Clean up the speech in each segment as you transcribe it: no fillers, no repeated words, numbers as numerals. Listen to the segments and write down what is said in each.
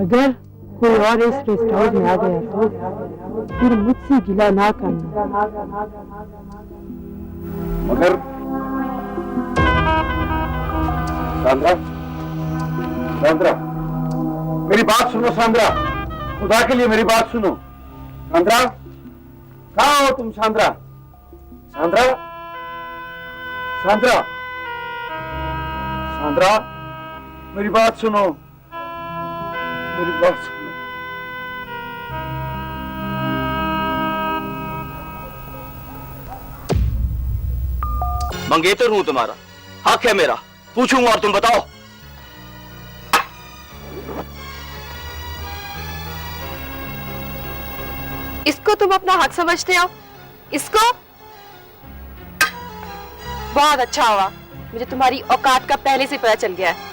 अगर कोई और इस रेस्ट हाउस में आ गया तो फिर मुझसे गिला ना करना। मगर सांद्रा, सांद्रा, मेरी बात सुनो सांद्रा, खुदा के लिए मेरी बात सुनो। सांद्रा, कहाँ हो तुम सांद्रा? सांद्रा, सांद्रा, सांद्रा, मेरी बात सुनो, मेरी बात सुनो। मंगेतर हूं तुम्हारा, हक है मेरा, पूछूंगा और तुम बताओ। इसको तुम अपना हक समझते हो? इसको? बहुत अच्छा हुआ, मुझे तुम्हारी औकात का पहले से पता चल गया है।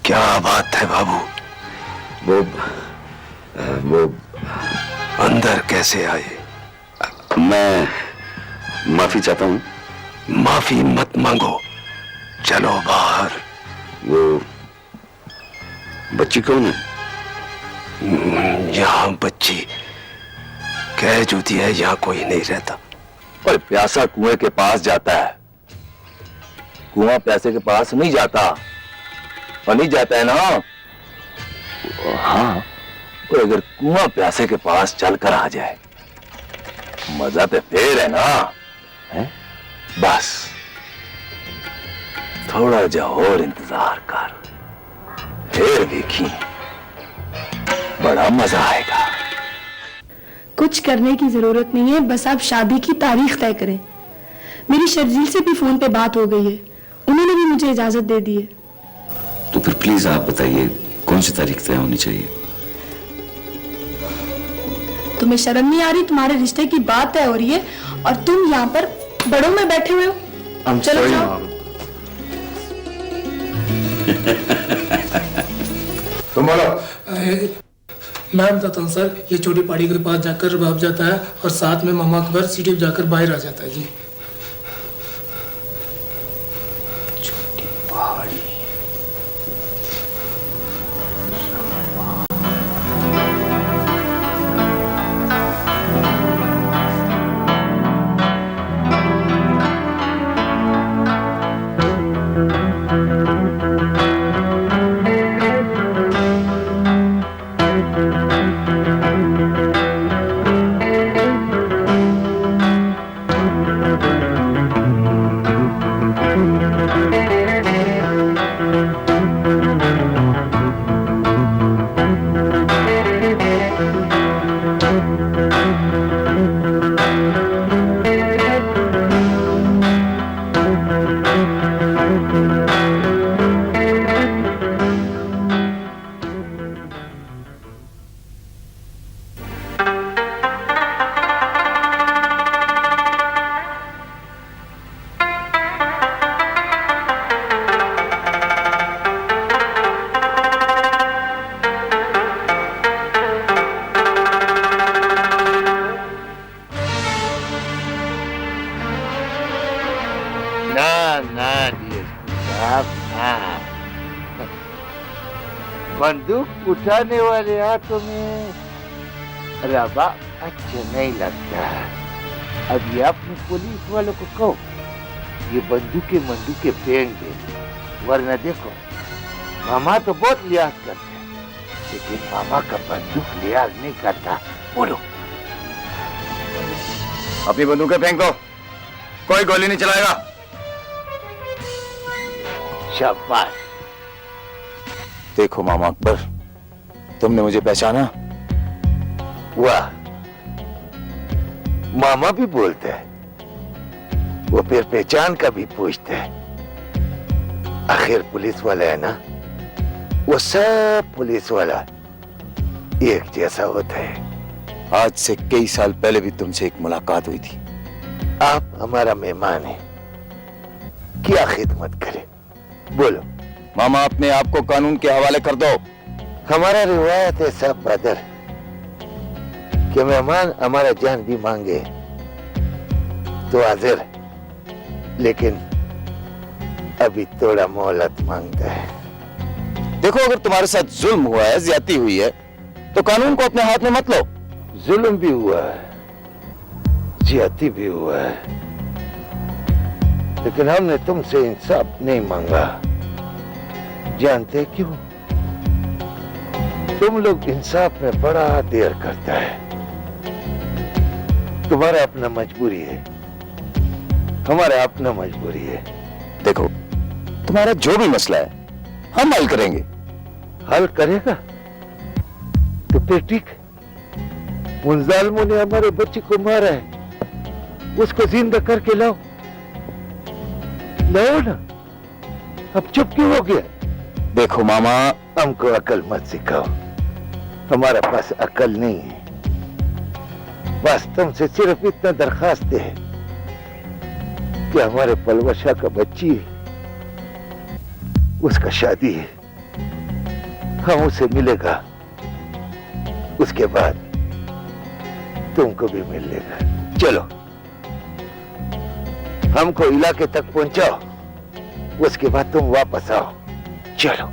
क्या बात है बाबू? वो अंदर कैसे आए? मैं माफी चाहता हूं। माफी मत मांगो, चलो बाहर। वो बच्ची कौन है? यहाँ बच्ची कैद होती है, यहाँ कोई नहीं रहता। और प्यासा कुएं के पास जाता है, कुआं प्यासे के पास नहीं जाता। और नहीं जाता है ना? हाँ, और अगर कुआं प्यासे के पास चलकर आ जाए, मजा तो फिर है ना? है? बस थोड़ा जा और इंतजार कर, फिर देखी बड़ा मजा आएगा। कुछ करने की जरूरत नहीं है, बस आप शादी की तारीख तय करें। मेरी शर्जील से भी फोन पे बात हो गई है, उन्होंने भी मुझे इजाजत दे दी है। तो फिर प्लीज आप बताइए कौन सी तारीख तय होनी चाहिए? तुम्हें शर्म नहीं आ रही? तुम्हारे रिश्ते की बात तय हो रही है और तुम यहाँ पर बड़ों में बैठे हुए हो। चलो जाओ। तुम बोलो। मैं बताता हूँ सर, ये छोटी पहाड़ी के पास जाकर रबाब जाता है और साथ में मामा अकबर सीढ़ी जाकर बाहर आ जाता है जी। छोटी पहाड़ी। बंदूक उठाने वाले हाथों में रबा अच्छा नहीं लगता। अब ये अपने पुलिस वालों को कहो ये बंदूकें फेंक दे, वरना देखो मामा तो बहुत लिहाज करते हैं, लेकिन मामा का बंदूक लिहाज नहीं करता। बोलो। अपनी बंदूकें फेंक दो, कोई गोली नहीं चलाएगा। शाबाश। देखो मामा अकबर, तुमने मुझे पहचाना? वाह, मामा भी बोलते हैं, वो फिर पहचान का भी पूछते हैं। आखिर पुलिस वाला है ना, वो सब पुलिस वाला एक जैसा होता है। आज से कई साल पहले भी तुमसे एक मुलाकात हुई थी। आप हमारा मेहमान हैं, क्या खिदमत करे? बोलो। मामा अपने आप को कानून के हवाले कर दो। हमारा रिवायत है सब बदर कि मेहमान हमारा जान भी मांगे तो हाजिर, लेकिन अभी थोड़ा मोहलत मांगता है। देखो, अगर तुम्हारे साथ जुल्म हुआ है, ज्यादती हुई है, तो कानून को अपने हाथ में मत लो। जुल्म भी हुआ है, ज्यादती भी हुआ है, लेकिन हमने तुमसे इंसाफ नहीं मांगा। जानते क्यों? तुम लोग इंसाफ में बड़ा देर करता है। तुम्हारा अपना मजबूरी है, हमारा अपना मजबूरी है। देखो, तुम्हारा जो भी मसला है हम हल करेंगे। हल करेगा तो फिर ठीक। उन जालिमों ने हमारे बच्चे को मारा है, उसको जिंदा करके लाओ। लाओ ना, अब चुप क्यों हो गया? देखो मामा, हमको अकल मत सिखाओ, हमारा पास अकल नहीं है। बस तुमसे सिर्फ इतना दरखास्त है कि हमारे पलवशा का बच्ची है, उसका शादी है, हम उसे मिलेगा, उसके बाद तुमको भी मिलेगा। चलो, हमको इलाके तक पहुंचाओ, उसके बाद तुम वापस आओ। चलो।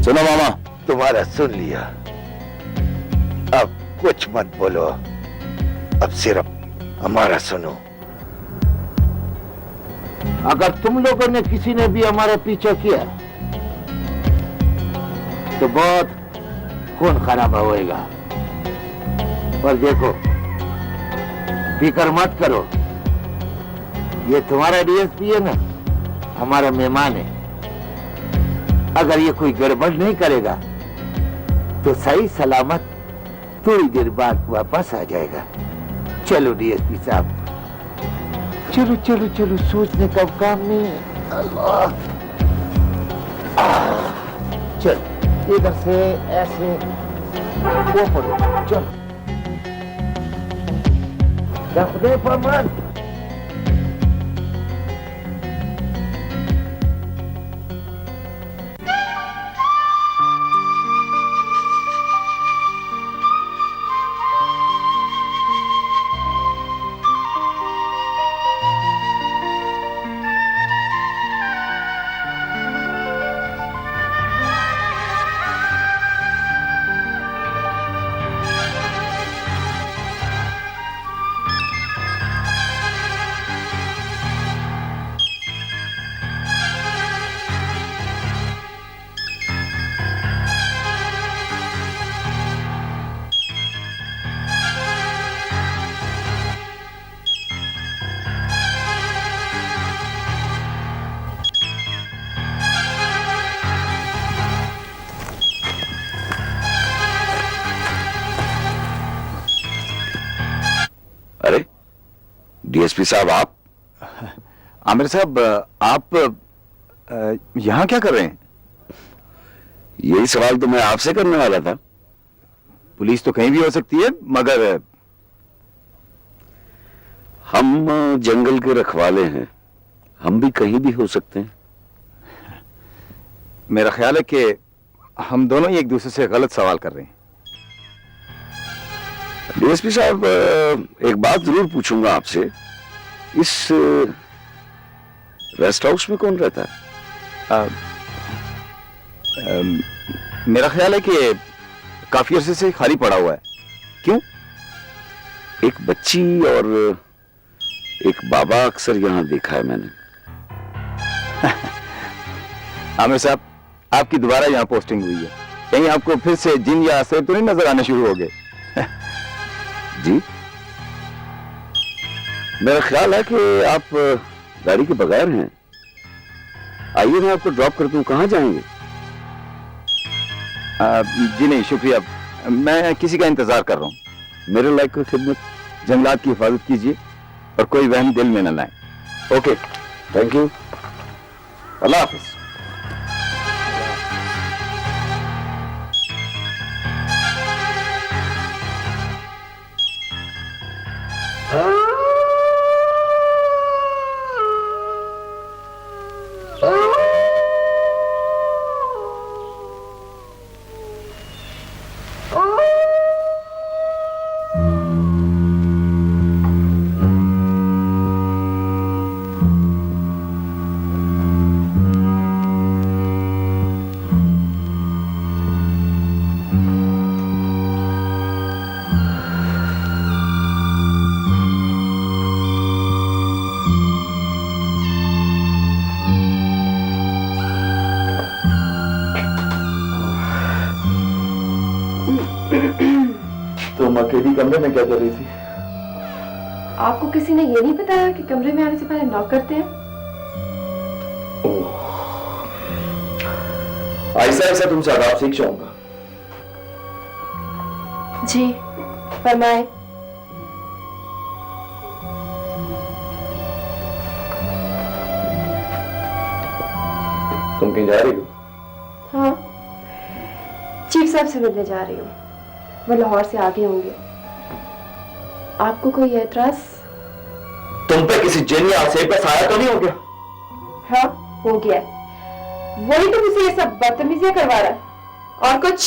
सुनो मामा, तुम्हारा सुन लिया, अब कुछ मत बोलो, अब सिर्फ हमारा सुनो। अगर तुम लोगों ने किसी ने भी हमारा पीछा किया तो बहुत खून खराबा होएगा। और देखो, फिक्र मत करो, ये तुम्हारा डीएसपी है ना, हमारा मेहमान है। अगर ये कोई गड़बड़ नहीं करेगा तो सही सलामत थोड़ी देर बाद वापस आ जाएगा। चलो डीएसपी साहब, चलो चलो चलो, सोचने का काम नहीं है। अल्लाह, चलो इधर से ऐसे वो पढ़ो, चलो। रख दे फरमान। अरे डीएसपी साहब, आप? आमिर साहब, आप यहाँ क्या कर रहे हैं? यही सवाल तो मैं आपसे करने वाला था। पुलिस तो कहीं भी हो सकती है, मगर हम जंगल के रखवाले हैं, हम भी कहीं भी हो सकते हैं। मेरा ख्याल है कि हम दोनों ही एक दूसरे से गलत सवाल कर रहे हैं। डीएसपी साहब, एक बात जरूर पूछूंगा आपसे, इस रेस्ट हाउस में कौन रहता है? मेरा ख्याल है कि काफी अरसे से खाली पड़ा हुआ है। क्यों? एक बच्ची और एक बाबा अक्सर यहाँ देखा है मैंने। आमिर साहब, आपकी दोबारा यहाँ पोस्टिंग हुई है, कहीं आपको फिर से जिन या असर तो नहीं नजर आने शुरू हो गए? जी, मेरा ख्याल है कि आप गाड़ी के बगैर हैं। आइए मैं आपको ड्रॉप कर दूं। कहाँ जाएंगे? जी नहीं शुक्रिया, मैं किसी का इंतजार कर रहा हूँ। मेरे लायक कोई खिदमत? जंगलात की हिफाजत कीजिए और कोई वहम दिल में न लाए। ओके, थैंक यू, अल्लाह हाफिज। अकेली कमरे में क्या कर रही थी? आपको किसी ने ये नहीं बताया कि कमरे में आने से पहले नॉक करते हैं? ओह, ऐसा ऐसा तुमसे आदाब सीख जाऊंगा। जी फरमाए। तुम कहीं जा रही हो? हाँ, चीफ साहब से मिलने जा रही हूँ। वो लाहौर से आगे होंगे। आपको कोई एतराज? तुम पे किसी जिन या आसेब का साया तो नहीं हो गया? हाँ, हो गया। वही तो मुझे ये सब बदतमीजियां करवा रहा है। और कुछ?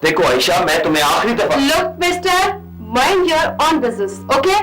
देखो आयशा, मैं तुम्हें आखिरी दफा। Look, mister, mind your own business, okay?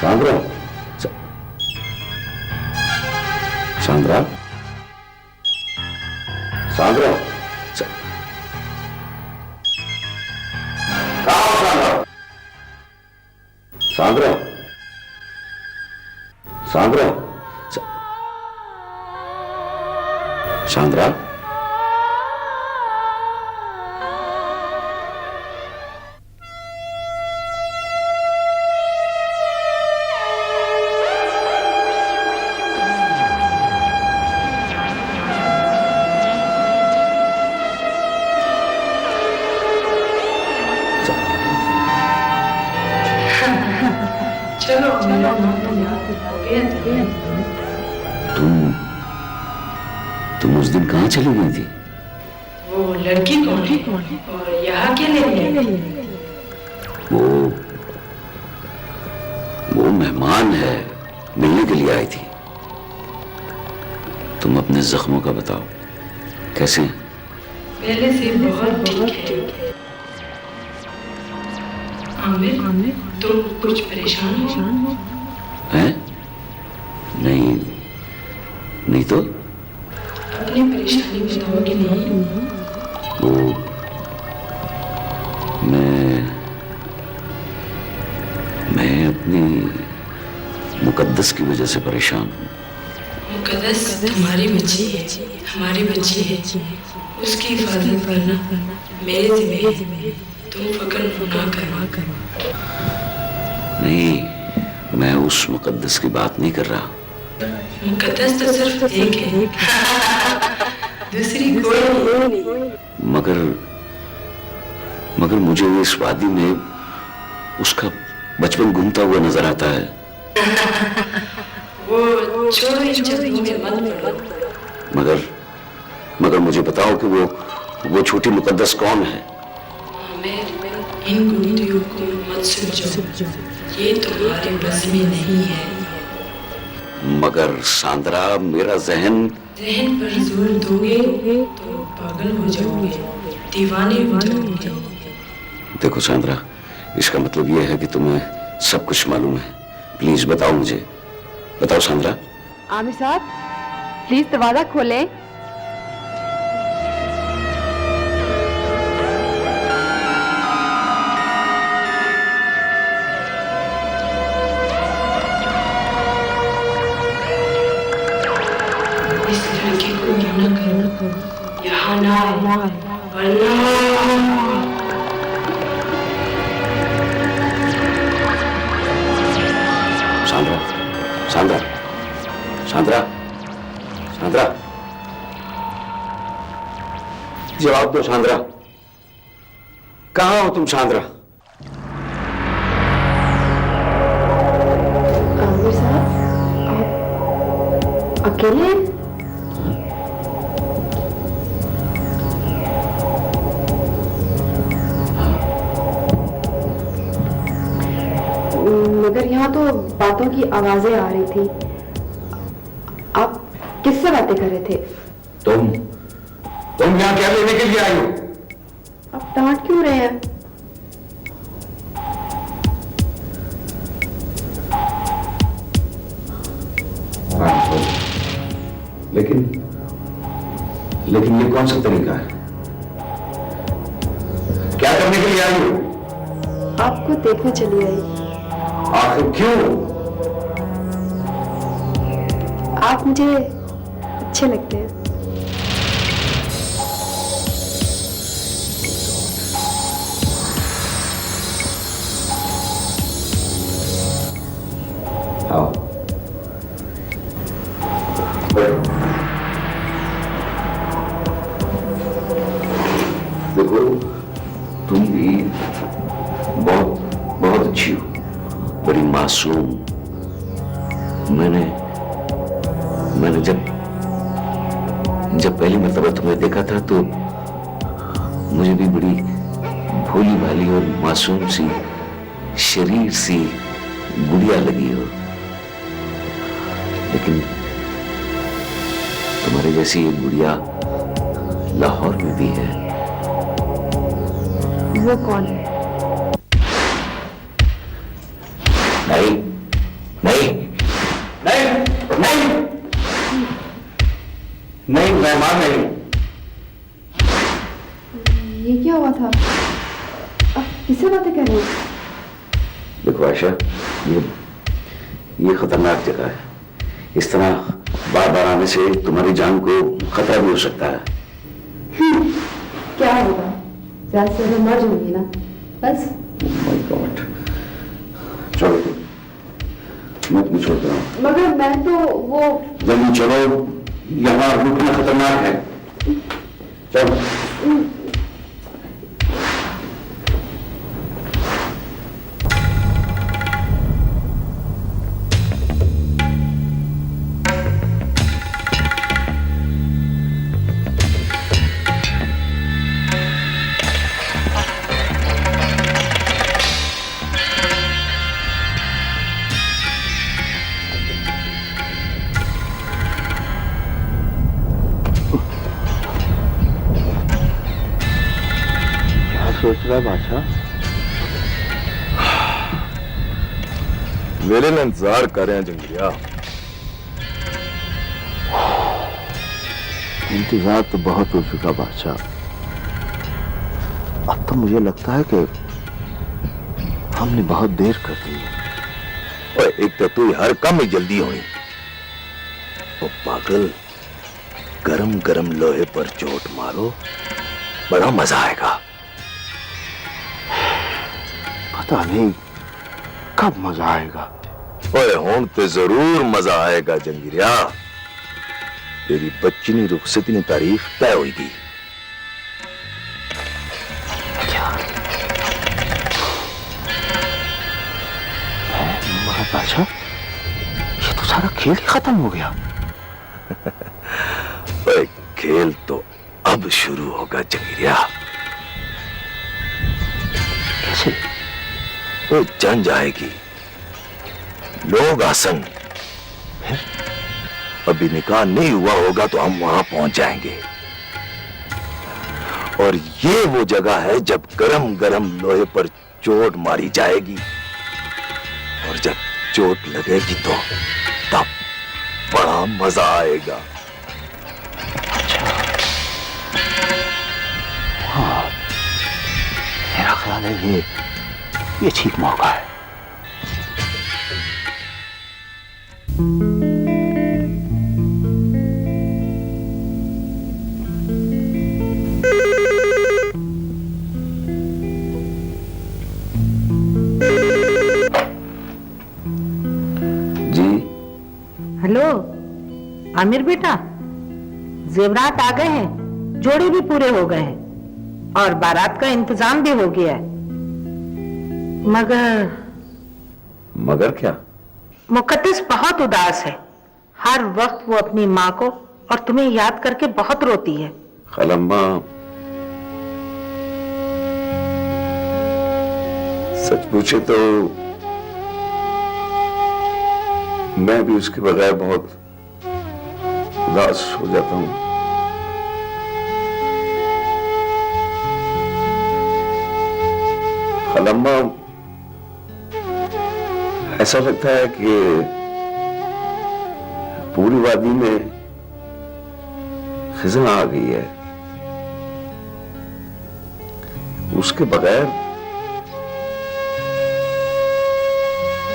Sandra, Sandra, Sandra, Sandra, Sandra, Sandra, तुम उस दिन कहाँ चली गई थी? वो लड़की कौन है और यहाँ क्या ले गई? वो मेहमान है, मिलने के लिए आई थी। तुम अपने जख्मों का बताओ, कैसे हैं? पहले से बहुत ठीक है। आमिर, तुम कुछ परेशान हो? हैं? नहीं, नहीं तो? अपनी परेशानी बताओगे नहीं? वो मैं अपनी मुकद्दस की वजह से परेशान हूँ। मुकद्दस तुम्हारी बच्ची है, हमारी बच्ची है। उसकी हिफाजत करना मेरे जिम्मे है। तुम फकर ना करो। नहीं, मैं उस मुकद्दस की बात नहीं कर रहा। मुकद्दस तो सिर्फ एक है, दूसरी कोई नहीं। मगर मुझे इस वादी में उसका बचपन घूमता हुआ नजर आता है। वो छोड़ो, इन चीजों में मत पड़ो। मगर मुझे बताओ कि वो छोटी मुकद्दस कौन है? इन गुफ्तगू को मत सुलझो, ये तुम्हारे बस में नहीं है। मगर सांद्रा, मेरा जहन पर जोर दोगे तो पागल हो जाओगे, दीवाने हो जाओगे। देखो सांद्रा, इसका मतलब यह है कि तुम्हें सब कुछ मालूम है। प्लीज बताओ मुझे, बताओ सांद्रा। आमिर साहब, प्लीज दरवाजा खोलें। सांद्रा, सांद्रा, सांद्रा, सांद्रा, जवाब दो सांद्रा, कहाँ हो तुम सांद्रा? आमिर साहब, आप अकेले हैं? मगर यहाँ तो बातों की आवाजें आ रही थी। आप किससे बातें कर रहे थे? तुम यहाँ क्या लेने के लिए आई हो? आप डांट क्यों रहे हैं? लेकिन ये कौन सा तरीका है? क्या करने के लिए आई हो? आपको देखने चली आई। आखिर क्यों? आप मुझे अच्छे लगते हैं। आओ। देखो, तुम भी बहुत बहुत अच्छी हो, बड़ी मासूम। मैंने जब पहली मर्तबा तुम्हें देखा था तो मुझे भी बड़ी भोली भाली और मासूम सी शरीर सी गुड़िया लगी हो, लेकिन तुम्हारे जैसी ये गुड़िया लाहौर में भी है। वो कौन है? नहीं नहीं नहीं नहीं नहीं, मैं मार नहीं। ये क्या हुआ था? आप किससे बातें कर रहे हैं? देखो आयशा, ये खतरनाक जगह है। इस तरह बार बार आने से तुम्हारी जान को खतरा भी हो सकता है। क्या होगा? ज्यादा से ज्यादा मर जाऊंगी ना, बस। माय गॉड, चलो मैं तुम्हें छोड़ता हूँ। मगर मैं तो वो जल्दी चलो, यहाँ रुकना खतरनाक है। चलो। सोच रहा है बादशाह? मेरे लिए इंतजार कर रहे हैं जंगलिया। इंतजार तो बहुत हो चुका बादशाह। अब तो मुझे लगता है कि हमने बहुत देर कर दी है। और एक तो तू हर काम में जल्दी हुई। ओ पागल, गरम गरम लोहे पर चोट मारो, बड़ा मजा आएगा। पता नहीं कब मजा आएगा। ओए होन तो जरूर मजा आएगा जंगीरिया। तेरी बच्ची रुखसती ने तारीख तय होगी। बादशाह, ये तो सारा खेल ही खत्म हो गया। ओए खेल तो अब शुरू होगा जंगीरिया। कैसे? तो जान जाएगी, लोग आसन। फिर अभी निकाह नहीं हुआ होगा तो हम वहां पहुंच जाएंगे। और ये वो जगह है जब गरम गरम लोहे पर चोट मारी जाएगी। और जब चोट लगेगी तो तब बड़ा मजा आएगा। अच्छा, हाँ, मेरा ख्याल है ये ठीक मौका है। हेलो आमिर बेटा, जेवरात आ गए हैं, जोड़े भी पूरे हो गए हैं और बारात का इंतजाम भी हो गया है। मगर क्या? मुकद्दस बहुत उदास है। हर वक्त वो अपनी माँ को और तुम्हें याद करके बहुत रोती है। खलम्मा, सच पूछे तो मैं भी उसके बगैर बहुत उदास हो जाता हूं। खलम्मा, ऐसा लगता है कि पूरी वादी में खिज़ां आ गई है। उसके बगैर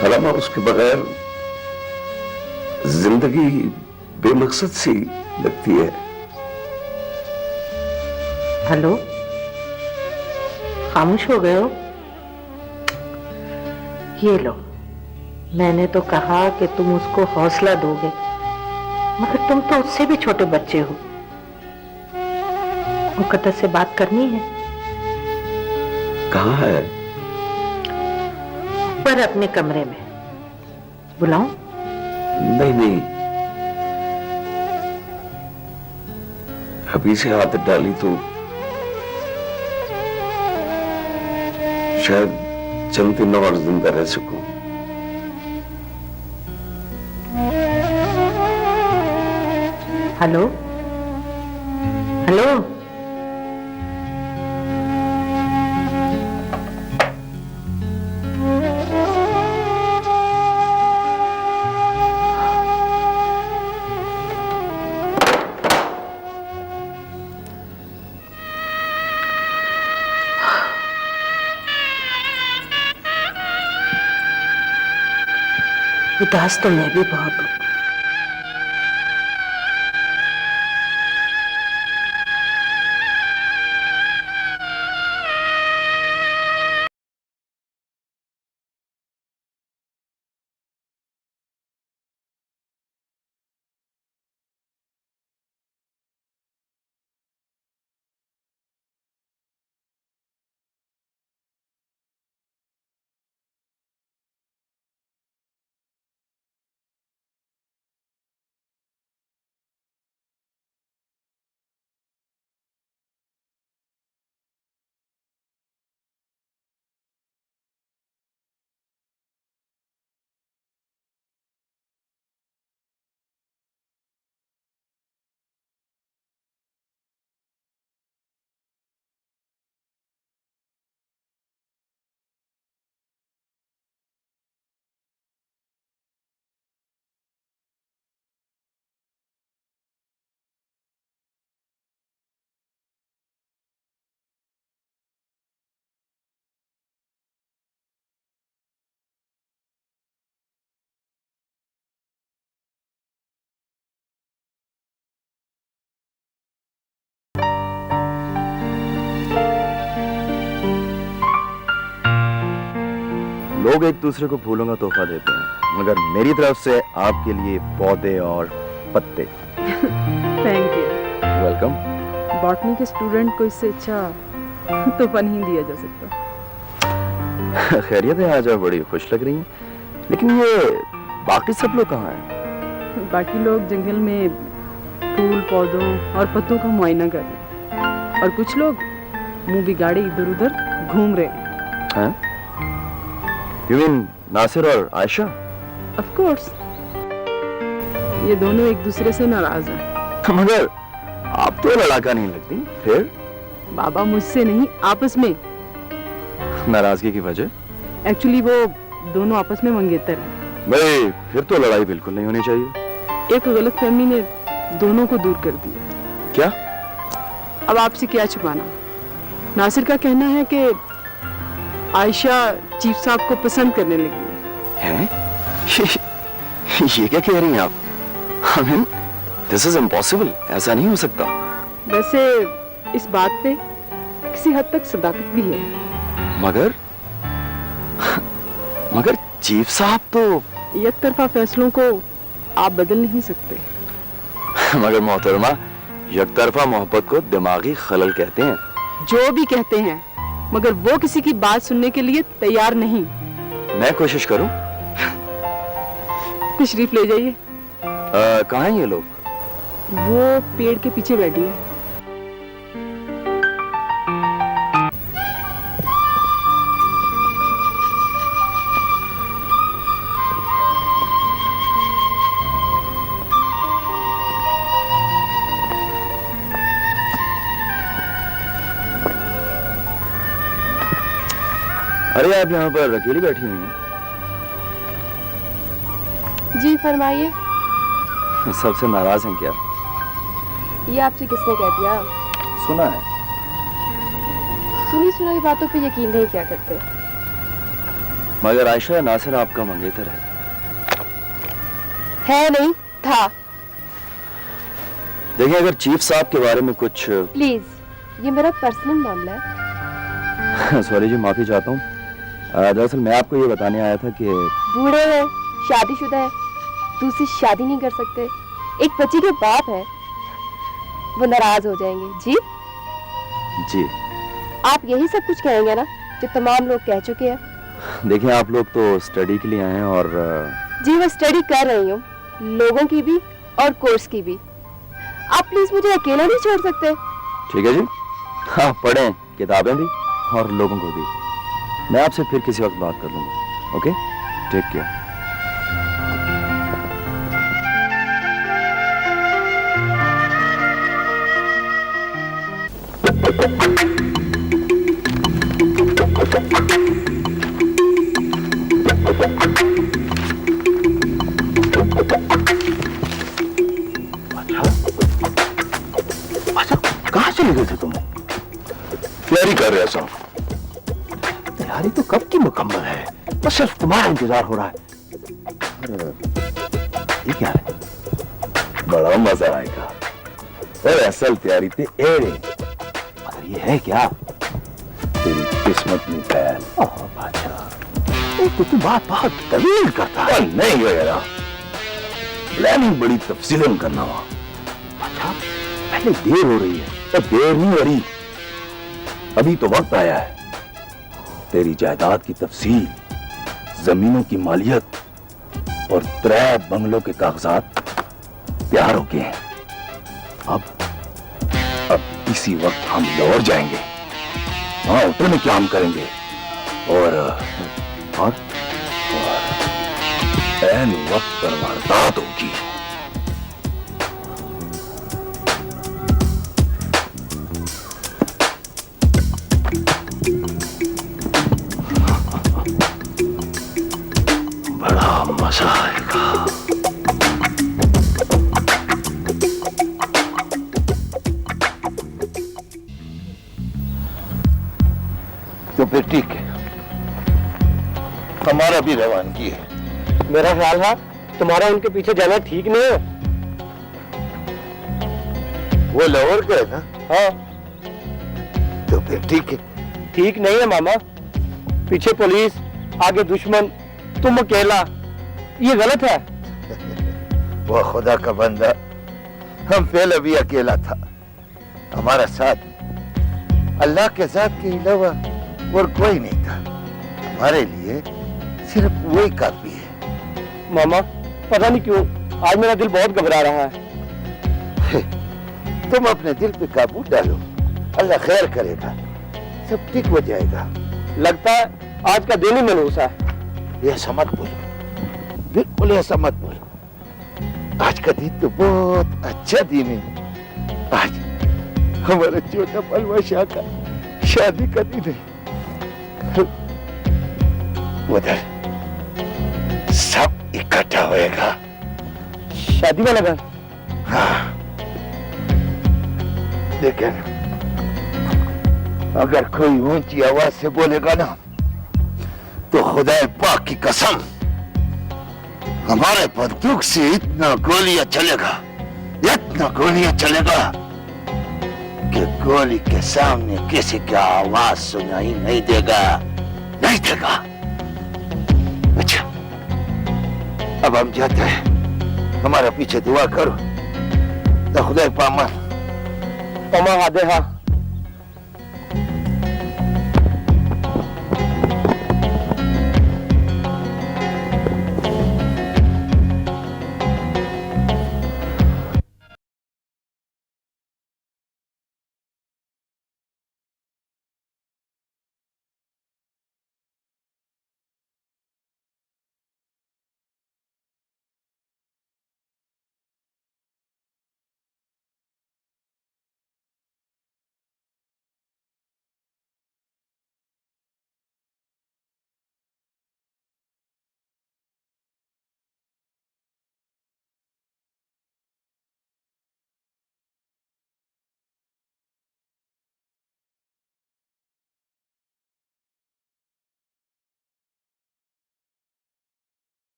खलम्मा, उसके बगैर जिंदगी बेमकसद सी लगती है। हेलो, खामोश हो गए हो? ये लो, मैंने तो कहा कि तुम उसको हौसला दोगे, मगर तुम तो उससे भी छोटे बच्चे हो। मुकद्दस से बात करनी है। कहाँ है? ऊपर अपने कमरे में। बुलाऊं? नहीं नहीं, अभी से आदत डाली तो शायद चंद दिन और जिंदा रह सकूं। हेलो हेलो, उदास तो मैं भी बहुत हूं। लोग एक दूसरे को फूलों का तोहफा देते हैं, मगर मेरी तरफ से आपके लिए पौधे और पत्ते। Thank you. वेलकम। बॉटनी के स्टूडेंट को इससे अच्छा तोहफा नहीं दिया जा सकता। खैरियत है, आज आप बड़ी खुश लग रही हैं। लेकिन ये बाकी सब लोग कहाँ हैं? बाकी लोग जंगल में फूल पौधों और पत्तों का मुआयना कर रहे हैं और कुछ लोग मुंह बिगाड़े इधर उधर घूम रहे हैं। You mean नासिर और आयशा? Of course, ये दोनों एक दूसरे से नाराज हैं। मगर आप तो लड़ाका नहीं लगती। फिर बाबा, मुझसे नहीं, आपस में। नाराजगी की वजह? एक्चुअली वो दोनों आपस में मंगेतर हैं। भाई, फिर तो लड़ाई बिल्कुल नहीं होनी चाहिए। एक गलतफहमी ने दोनों को दूर कर दिया। क्या? अब आपसे क्या छुपाना। नासिर का कहना है कि आयशा चीफ साहब को पसंद करने लगी है। ये क्या कह रही हैं आप? I mean, this is impossible. ऐसा नहीं हो सकता। वैसे इस बात पे किसी हद तक सदाकत भी है। मगर चीफ साहब तो एक तरफा फैसलों को आप बदल नहीं सकते। मगर मोहतरमा, यकतरफा मोहब्बत को दिमागी खलल कहते हैं। जो भी कहते हैं, मगर वो किसी की बात सुनने के लिए तैयार नहीं। मैं कोशिश करूं। तशरीफ ले जाइए। कहाँ हैं ये लोग? वो पेड़ के पीछे बैठी है। अरे आप यहाँ पर अकेली बैठी हुई हैं? जी फरमाइए। सबसे नाराज हैं क्या? ये आपसे किसने कह दिया? सुना है। सुनी सुनाई बातों पे यकीन नहीं क्या करते। मगर आयशा, नासिर आपका मंगेतर है नहीं था। देखिए, अगर चीफ साहब के बारे में कुछ प्लीज, ये मेरा पर्सनल मामला है। सॉरी जी, माफी चाहता हूँ। दरअसल मैं आपको ये बताने आया था कि बूढ़े हैं, शादीशुदा है, दूसरी शादी नहीं कर सकते, एक बच्ची के बाप है, वो नाराज हो जाएंगे। जी जी, आप यही सब कुछ कहेंगे ना जो तमाम लोग कह चुके हैं? देखिए, आप लोग तो स्टडी के लिए आए हैं और जी मैं स्टडी कर रही हूँ, लोगों की भी और कोर्स की भी। आप प्लीज मुझे अकेला नहीं छोड़ सकते। ठीक है जी, हाँ, पढ़ें किताबें भी और लोगों को भी। मैं आपसे फिर किसी वक्त बात कर लूंगा। Okay, take care. अच्छा, कहाँ चले गए थे तुम? तैयारी कर रहे हैं। तैयारी तो कब की मुकम्मल है, बस सिर्फ तुम्हारा इंतजार हो रहा है। ये क्या है? बड़ा मजा आएगा। और असल तैयारी थे एरे। मगर ये है क्या? तेरी किस्मत में फैल। अच्छा, एक तो बात बहुत तवील करता है। नहीं वगैरह, प्लानिंग बड़ी तफसीलन करना हुआ। अच्छा, पहले देर हो रही है। तो देर नहीं हो रही, अभी तो वक्त आया है। तेरी जायदाद की तफसील, जमीनों की मालियत और 3 बंगलों के कागजात तैयार हो गए हैं। अब इसी वक्त हम लाहौर जाएंगे, वहां होटल में काम करेंगे और ऐन वक्त पर वारदात होगी। बड़ा मजा आएगा। तो फिर ठीक है, हमारा भी रवानगी है। मेरा ख्याल है तुम्हारा उनके पीछे जाना ठीक नहीं है। वो लाहौर गए ना? हाँ, तो फिर ठीक है। ठीक नहीं है मामा। पीछे पुलिस, आगे दुश्मन, तुम अकेला, ये गलत है। वो खुदा का बंदा, हम पहले भी अकेला था। हमारा साथ अल्लाह के साथ के अलावा और कोई नहीं था। हमारे लिए सिर्फ वही काफी है। मामा, पता नहीं क्यों आज मेरा दिल बहुत घबरा रहा है। तुम अपने दिल पे काबू डालो, अल्लाह खैर करेगा, सब ठीक हो जाएगा। लगता है आज का दिन ही मनहूस है। ऐसा मत बोलो, बिल्कुल ऐसा मत बोलो। आज का दिन तो बहुत अच्छा दिन है। आज हमारे छोटा पलवा शाह का शादी का दिन है। उधर सब इकट्ठा होएगा। शादी वाला घर? हाँ, लेकिन अगर कोई ऊंची आवाज से बोलेगा ना, तो खुदा पाक की कसम, हमारे बंदूक से इतना गोलियां चलेगा कि गोली के सामने किसी का आवाज सुनाई नहीं देगा। अच्छा, अब हम जाते हैं। हमारे पीछे दुआ करो तो खुदा पामान पमा हादे हा